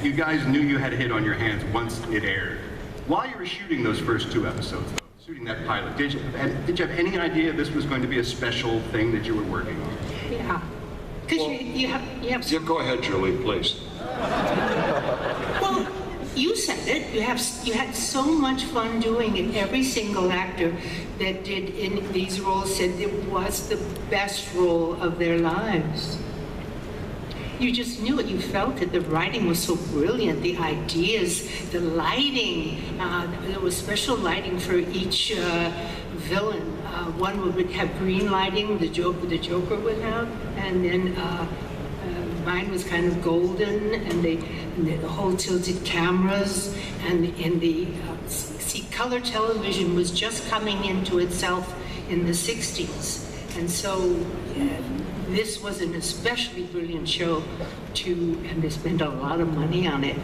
you guys knew you had a hit on your hands once it aired. While you were shooting those first 2 episodes, though, shooting that pilot, did you have any idea this was going to be a special thing that you were working on? Yeah. Because you have Yeah, go ahead, Julie, please. Well, you said it. You had so much fun doing it. Every single actor that did in these roles said it was the best role of their lives. You just knew it. You felt it. The writing was so brilliant. The ideas, the lighting. There was special lighting for each villain. One would have green lighting. The Joker would have, and then. Mine was kind of golden, and the whole tilted cameras, and color television was just coming into itself in the 60s, and so this was an especially brilliant show and they spent a lot of money on it.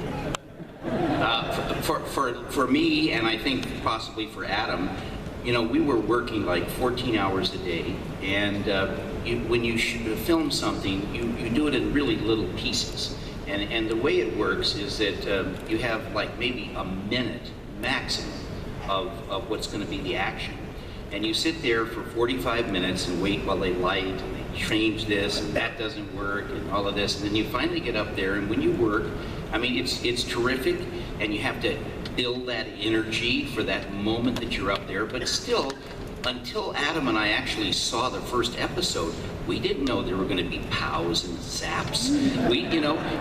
For me, and I think possibly for Adam, you know, we were working like 14 hours a day, and when you film something, you do it in really little pieces. And the way it works is that you have like maybe a minute maximum of what's going to be the action. And you sit there for 45 minutes and wait while they light, and they change this, and that doesn't work, and all of this. And then you finally get up there, and when you work, I mean, it's terrific, and you have to build that energy for that moment that you're up there. But still, until Adam and I actually saw the first episode, we didn't know there were going to be POWs and zaps.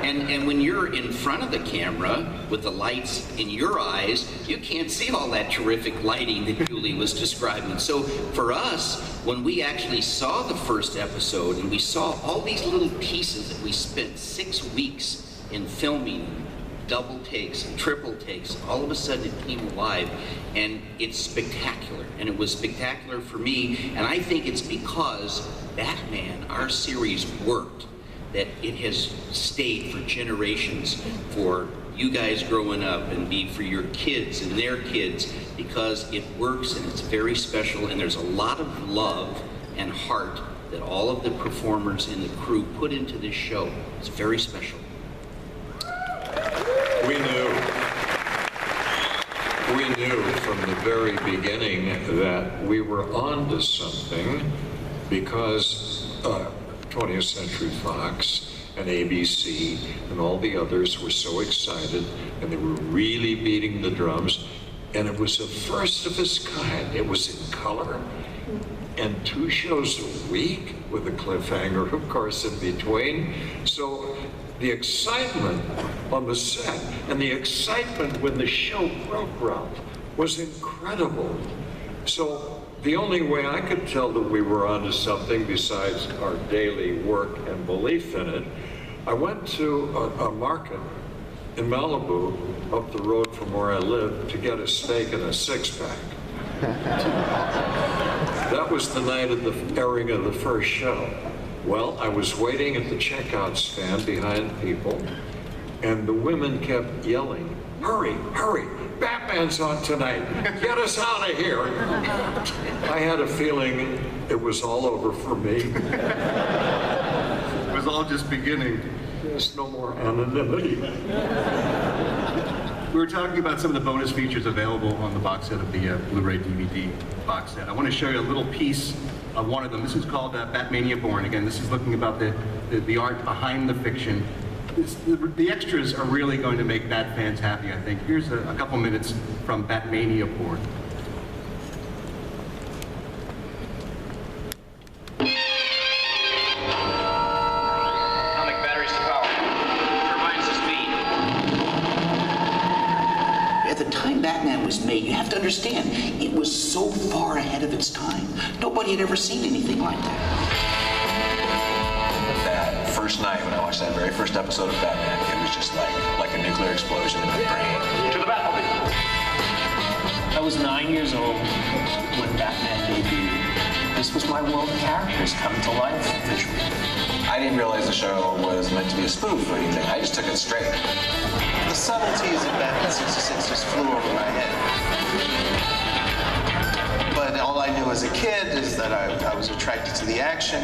And when you're in front of the camera with the lights in your eyes, you can't see all that terrific lighting that Julie was describing. So for us, when we actually saw the first episode and we saw all these little pieces that we spent 6 weeks in filming, double takes and triple takes, all of a sudden it came alive, and it's spectacular. And it was spectacular for me, and I think it's because Batman, our series, worked, that it has stayed for generations, for you guys growing up, and for your kids and their kids, because it works and it's very special, and there's a lot of love and heart that all of the performers and the crew put into this show. It's very special. We knew from the very beginning that we were on to something, because 20th Century Fox and ABC and all the others were so excited, and they were really beating the drums, and it was the first of its kind. It was in color, and 2 shows a week with a cliffhanger, of course, in between. So the excitement on the set and the excitement when the show broke ground was incredible. So the only way I could tell that we were onto something besides our daily work and belief in it, I went to a market in Malibu, up the road from where I live, to get a steak and a 6-pack. That was the night of the airing of the first show. Well, I was waiting at the checkout stand behind people, and the women kept yelling, "Hurry, hurry, Batman's on tonight, get us out of here." I had a feeling it was all over for me. It was all just beginning. There's no more anonymity. We were talking about some of the bonus features available on the box set of the Blu-ray DVD box set. I want to show you a little piece of one of them. This is called Batmania Born. Again, this is looking about the art behind the fiction. The extras are really going to make Bat fans happy, I think. Here's a couple minutes from Batmania Born. Batman was made, you have to understand, it was so far ahead of its time. Nobody had ever seen anything like that. That first night when I watched that very first episode of Batman, it was just like a nuclear explosion in my brain. To the Batmobile! I was 9 years old when Batman debuted. This was my world of characters coming to life visually. I didn't realize the show was meant to be a spoof or anything. I just took it straight. The subtleties of Batman 66 just flew over my head. But all I knew as a kid is that I was attracted to the action,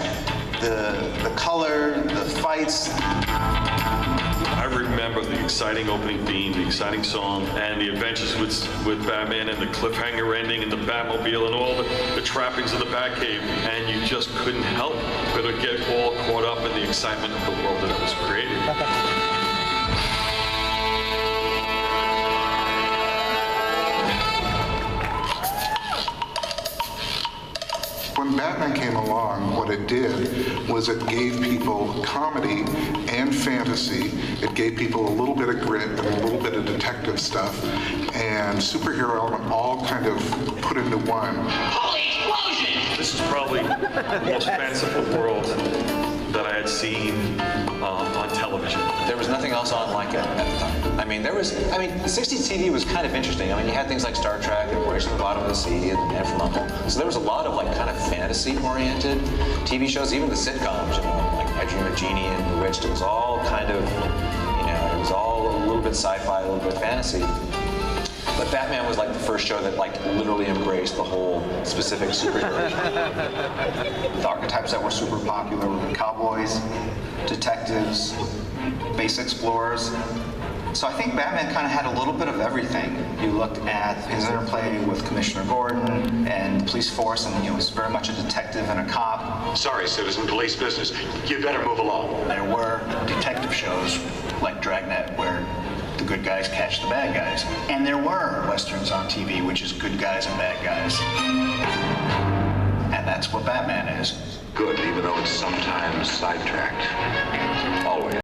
the color, the fights. I remember the exciting opening theme, the exciting song, and the adventures with Batman and the cliffhanger ending and the Batmobile and all the trappings of the Batcave, and you just couldn't help but to get all caught up in the excitement of the world that was created. When Batman came along, what it did was it gave people comedy and fantasy. It gave people a little bit of grit and a little bit of detective stuff, and superhero element all kind of put into one. Holy explosion! This is probably the most fanciful world that I had seen on television. There was nothing else on like it at the time. I mean, the 60s TV was kind of interesting. I mean, you had things like Star Trek and Voyage to the Bottom of the Sea and Man from U.N.C.L.E. So there was a lot of like kind of fantasy-oriented TV shows, even the sitcoms, like I Dream of Jeannie and Bewitched. It was all kind of, it was all a little bit sci-fi, a little bit fantasy. But Batman was like the first show that like literally embraced the whole specific superhero genre. The archetypes that were super popular were cowboys, detectives, base explorers. So I think Batman kind of had a little bit of everything. You looked at his interplay with Commissioner Gordon and the police force, and he was very much a detective and a cop. Sorry, citizen, police business. You better move along. There were detective shows like Dragnet where the good guys catch the bad guys. And there were westerns on TV, which is good guys and bad guys. And that's what Batman is. Good, even though it's sometimes sidetracked. Always.